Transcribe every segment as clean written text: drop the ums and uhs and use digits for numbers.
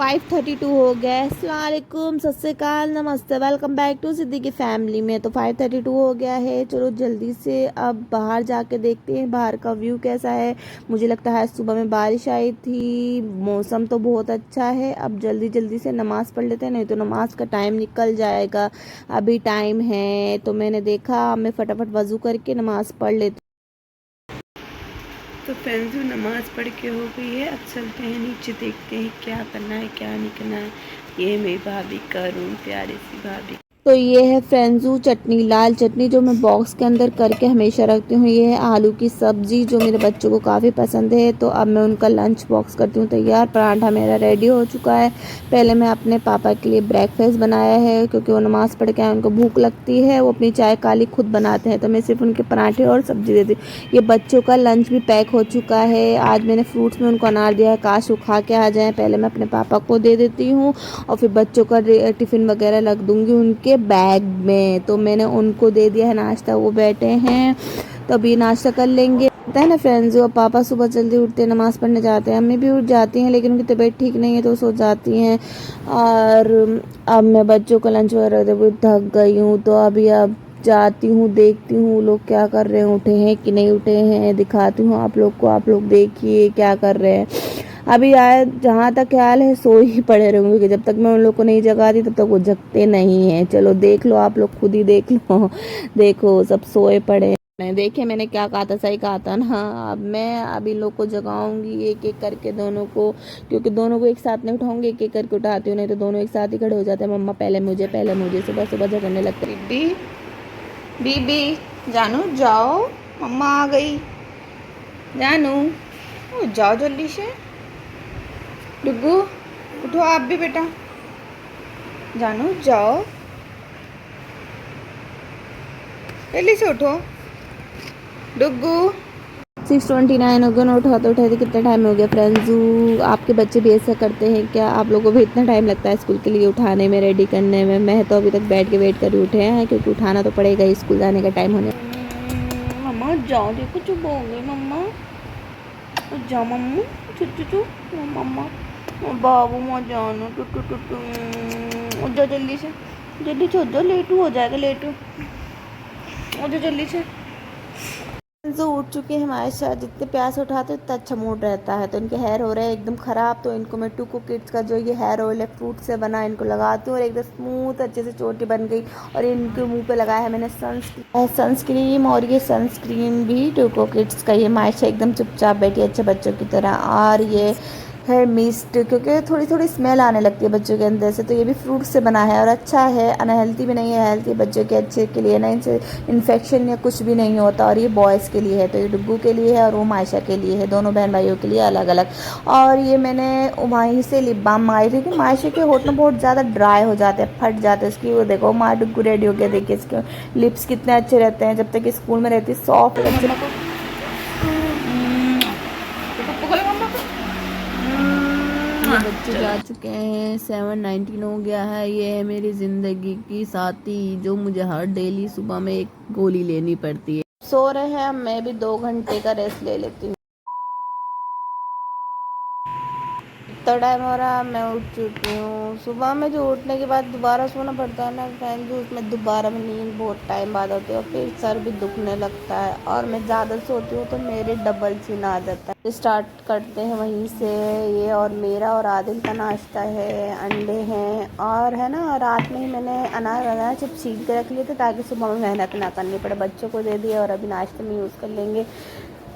5:32 हो गया है। अस्सलाम वालेकुम, सत श्री अकाल, नमस्ते, welcome back to Siddiqui family में। तो 5:32 हो गया है। चलो जल्दी से अब बाहर जाके देखते हैं बाहर का व्यू कैसा है। मुझे लगता है सुबह में बारिश आई थी, मौसम तो बहुत अच्छा है। अब जल्दी जल्दी से नमाज़ पढ़ लेते हैं, नहीं तो नमाज का टाइम निकल जाएगा। अभी टाइम है तो मैंने देखा मैं फटाफट वज़ू करके नमाज़ पढ़ लेती। तो फ्रेंड्स नमाज़ पढ़ के हो गई है। अब चलते हैं नीचे, देखते हैं क्या करना है क्या नहीं करना है। ये मेरी भाभी का रूम, प्यारी सी भाभी। तो ये है फ्रेंड्सू चटनी, लाल चटनी जो मैं बॉक्स के अंदर करके हमेशा रखती हूँ। ये है आलू की सब्ज़ी जो मेरे बच्चों को काफ़ी पसंद है। तो अब मैं उनका लंच बॉक्स करती हूँ तैयार। पराठा मेरा रेडी हो चुका है। पहले मैं अपने पापा के लिए ब्रेकफास्ट बनाया है, क्योंकि वो नमाज़ पढ़ के आए, उनको भूख लगती है। वो अपनी चाय काली खुद बनाते हैं, तो मैं सिर्फ उनके पराठे और सब्ज़ी देती हूँ। ये बच्चों का लंच भी पैक हो चुका है। आज मैंने फ्रूट्स में उनको अनार दिया है, काश वो खा के आ जाएँ। पहले मैं अपने पापा को दे देती हूँ और फिर बच्चों का टिफ़िन वगैरह रख दूँगी उनके बैग में। तो मैंने उनको दे दिया है नाश्ता, वो बैठे हैं तो अभी नाश्ता कर लेंगे। पता है ना फ्रेंड्स, वो पापा सुबह जल्दी उठते हैं, नमाज़ पढ़ने जाते हैं। अम्मी भी उठ जाती हैं, लेकिन उनकी तबीयत ठीक नहीं है तो सो जाती हैं। और अब मैं बच्चों का लंच वगैरह देती, थक गई हूँ। तो अभी अब जाती हूँ, देखती हूँ लोग क्या कर रहे हैं, उठे हैं कि नहीं उठे हैं, दिखाती हूँ आप लोग को। आप लोग देखिए क्या कर रहे हैं। अभी आए जहाँ तक ख्याल है सो ही पड़े रहेंगे, क्योंकि जब तक मैं उन लोग को नहीं जगाती तब तक वो जगते नहीं हैं। चलो देख लो, आप लोग खुद ही देख लो। देखो सब सोए पड़े हैं। देखे मैंने क्या कहा था, सही कहा था ना। हाँ, अब मैं अभी लोग को जगाऊंगी एक एक करके दोनों को, क्योंकि दोनों को एक साथ नहीं उठाऊंगी, एक एक करके उठाती हूँ, नहीं तो दोनों एक साथ ही खड़े हो जाते हैं। मम्मा पहले मुझे सुबह सुबह जगने लगते। बीबी बीबी जानू जाओ, मम्मा आ गई। जानू जाओ जल्दी से। डुग्गू उठो आप भी बेटा, जानू जाओ जल्दी से उठो। डुग्गू 6:29 हो गया, उठाते उठाते कितना टाइम हो गया फ्रेंड्स। आपके बच्चे भी ऐसा करते हैं क्या? आप लोगों को भी इतना टाइम लगता है स्कूल के लिए उठाने में, रेडी करने में? मैं तो अभी तक बैठ के वेट कर उठे हैं, क्योंकि उठाना तो पड़ेगा ही, स्कूल जाने का टाइम होने। मम्मा जाओ, देखो चुप हो गई मम्मा। जाओ मम्मा, चुप मम्मा, बाबू माँ जानो, उठ जाओ जल्दी से, जाओ, लेटू हो जाएगा, लेटू उठ जाओ जल्दी से। जो उठ चुके हैं हमारे साथ, जितने प्यार से उठाते उतना अच्छा मूड रहता है। तो इनके हेयर हो रहे हैं एकदम ख़राब, तो इनको मैं टूको किड्स का जो ये हेयर ऑयल है फ्रूट से बना, इनको लगाती हूँ और एकदम स्मूथ अच्छे से चोटी बन गई। और इनके मुंह पे लगाया है मैंने सनस्क्रीम, और ये सनस्क्रीन भी टूको किड्स का, ये मायशा एकदम चुपचाप बैठी अच्छे बच्चों की तरह। और ये है मिस्ट, क्योंकि थोड़ी थोड़ी स्मेल आने लगती है बच्चों के अंदर से, तो ये भी फ्रूट से बना है और अच्छा है, अनहेल्थी भी नहीं है, हेल्थी बच्चों के अच्छे के लिए ना, इनसे इन्फेक्शन या कुछ भी नहीं होता। और ये बॉयज़ के लिए है, तो ये डुग्गू के लिए है और वो मायशा के लिए है, दोनों बहन भाइयों के लिए अलग अलग। और ये मैंने वहीं से लिप बाम मंगाई थी, कि मायशा के होठ ना बहुत ज़्यादा ड्राई हो जाते हैं, फट जाते हैं उसकी। वो देखो माँ डुग्गू रेडी हो गया, देखिए इसके लिप्स कितने अच्छे रहते हैं जब तक स्कूल में रहती, सॉफ्ट अच्छे। बच्चे जा चुके हैं, 7:19 हो गया है। ये है मेरी ज़िंदगी की साथी, जो मुझे हर डेली सुबह में एक गोली लेनी पड़ती है। सो रहे हैं, मैं भी 2 घंटे का रेस्ट ले लेती हूँ। इतना टाइम हो रहा है, मैं उठ चुकी हूँ। सुबह में जो उठने के बाद दोबारा सोना पड़ता है ना फ्रेंड्स, उसमें दोबारा में नींद बहुत टाइम बाद आती है और फिर सर भी दुखने लगता है। और मैं ज़्यादा सोती हूँ तो मेरे डबल सीन आ जाता है। स्टार्ट करते हैं वहीं से। ये और मेरा और आदिल का नाश्ता है, अंडे हैं, और है ना रात में ही मैंने अनार चिप्स छील के रख लिए थे, ताकि सुबह में मेहनत ना करनी पड़े। बच्चों को दे दिया और अभी नाश्ते में यूज़ कर लेंगे।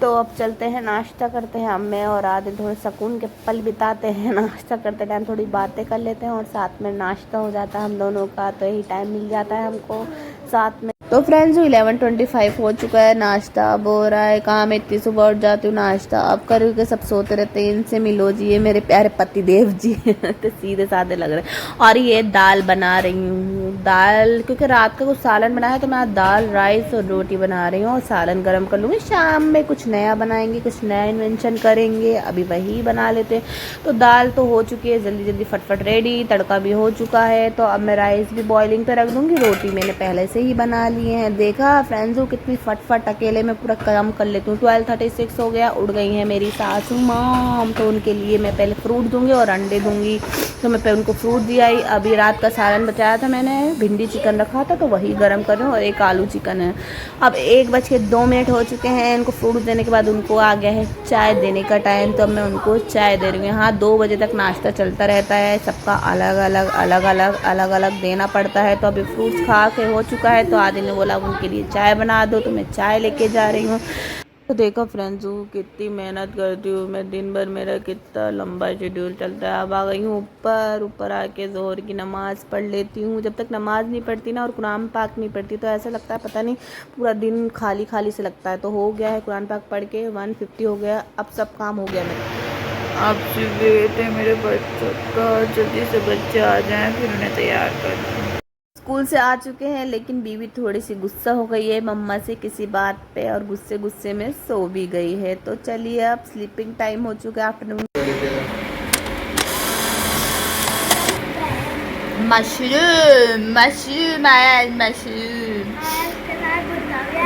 तो अब चलते हैं, नाश्ता करते हैं। अब मैं और आदिल थोड़े सुकून के पल बिताते हैं, नाश्ता करते टाइम थोड़ी बातें कर लेते हैं और साथ में नाश्ता हो जाता है हम दोनों का, तो यही टाइम मिल जाता है हमको साथ में। तो फ्रेंड्स 11:25 हो चुका है, नाश्ता अब हो रहा है। कहाँ मैं इतनी सुबह उठ जाती हूँ, नाश्ता अब करके सब सोते रहते हैं। इनसे मिलो जी, ये मेरे प्यारे पति देव जी तो सीधे साधे लग रहे हैं। और ये दाल बना रही हूँ, दाल क्योंकि रात का कुछ सालन बनाया, तो मैं दाल राइस और रोटी बना रही हूँ और सालन गर्म कर लूँगी। शाम में कुछ नया बनाएंगे, कुछ नया इन्वेंशन करेंगे, अभी वही बना लेते हैं। तो दाल तो हो चुकी है जल्दी जल्दी फटफट रेडी, तड़का भी हो चुका है। तो अब मैं राइस भी बॉइलिंग पे रख दूँगी, रोटी मैंने पहले से ही बना ली है। देखा फ्रेंड्स वो कितनी फटफट अकेले में पूरा काम कर लेती हूँ। 12:36 हो गया, उड़ गई है मेरी सासू माँ, तो उनके लिए मैं पहले फ्रूट दूंगी और अंडे दूंगी। तो मैं पे उनको फ्रूट दिया ही। अभी रात का सालन बचाया था मैंने, भिंडी चिकन रखा था तो वही गर्म कर रही हूँ, और एक आलू चिकन है। अब 1:02 हो चुके हैं। इनको फ्रूट देने के बाद उनको आ गया है चाय देने का टाइम, तो अब मैं उनको चाय दे रही हूँ। यहाँ 2 बजे तक नाश्ता चलता रहता है, सबका अलग अलग अलग अलग अलग अलग देना पड़ता है। तो अभी फ्रूट्स खा के हो चुका है, तो आदि ने बोला उनके लिए चाय बना दो, तो मैं चाय लेके जा रही हूँ। तो देखो फ्रेंड्स कितनी मेहनत करती हूँ मैं, दिन भर मेरा कितना लंबा शेड्यूल चलता है। अब आ गई हूँ ऊपर, ऊपर आके ज़ोहर की नमाज़ पढ़ लेती हूँ। जब तक नमाज़ नहीं पढ़ती ना और कुरान पाक नहीं पढ़ती तो ऐसा लगता है पता नहीं पूरा दिन खाली खाली से लगता है। तो हो गया है कुरान पाक पढ़ के 150 हो गया, अब सब काम हो गया मेरा। अब वेट है मेरे बच्चों का, जल्दी से बच्चे आ जाएँ फिर उन्हें तैयार कर। स्कूल से आ चुके हैं, लेकिन बीवी थोड़ी सी गुस्सा हो गई है मम्मा से किसी बात पे, और गुस्से गुस्से में सो भी गई है। तो चलिए अब स्लीपिंग टाइम हो चुका है आफ्टरनून। मशरूम मशरूम आया, मशरूम।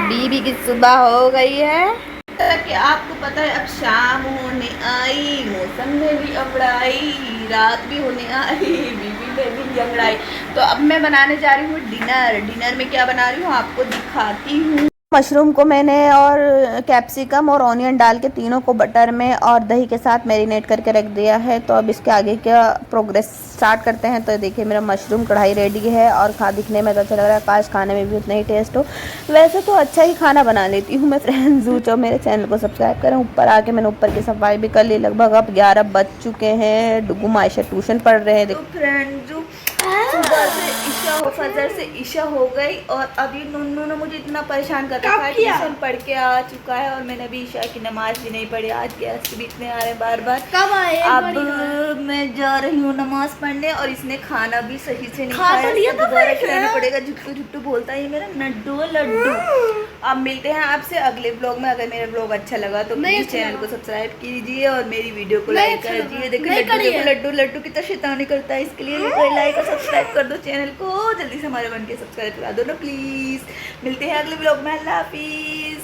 बीवी की सुबह हो गई है कि आपको पता है अब शाम होने आई, मौसम में भी अबड़ाई, रात भी होने आई, बीवी में भी अबड़ाई। तो अब मैं बनाने जा रही हूँ डिनर। डिनर में क्या बना रही हूँ आपको दिखाती हूँ। मशरूम को मैंने और कैप्सिकम और ऑनियन डाल के तीनों को बटर में और दही के साथ मैरिनेट करके रख दिया है। तो अब इसके आगे क्या प्रोग्रेस स्टार्ट करते हैं। तो देखिए मेरा मशरूम कढ़ाई रेडी है, और दिखने में तो अच्छा लग रहा है, काश खाने में भी उतना ही टेस्ट हो। वैसे तो अच्छा ही खाना बना लेती हूँ मैं फ्रेंड्स। जो मेरे चैनल को सब्सक्राइब करें। ऊपर आके मैंने ऊपर की सफाई भी कर ली। लगभग अब 11 बज चुके हैं। डुगू मायशा ट्यूशन पढ़ रहे हैं। तो फ्रेंड्स सुबह से ईशा हो, फजर से ईशा हो गई, और अभी नुन्नू ने मुझे इतना परेशान कर रखा है। ट्यूशन पढ़ के आ चुका है और मैंने अभी ईशा की नमाज भी नहीं पढ़ी। आज गेस्ट भी इतने आ रहे हैं बार बार। कब आए? अब मैं जा रही हूँ नमाज पढ़ने, और इसने खाना भी सही से नहीं खाया, दोबारा खिलाना पड़ेगा। झुट्टू झुट्टू बोलता है मेरा नड्डू लड्डू। अब मिलते हैं आपसे अगले ब्लॉग में। अगर मेरा ब्लॉग अच्छा लगा तो प्लीज चैनल को सब्सक्राइब कीजिए और मेरी वीडियो को लाइक कर दीजिए। देखो लड्डू लड्डू कितना शैतानी करता है, इसके लिए लाइक और सब्सक्राइब कर दो चैनल को। जल्दी से हमारे बन के सब्सक्राइब करा दो ना प्लीज। मिलते हैं अगले ब्लॉग में। अल्लाह हाफिज,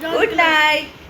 गुड नाइट।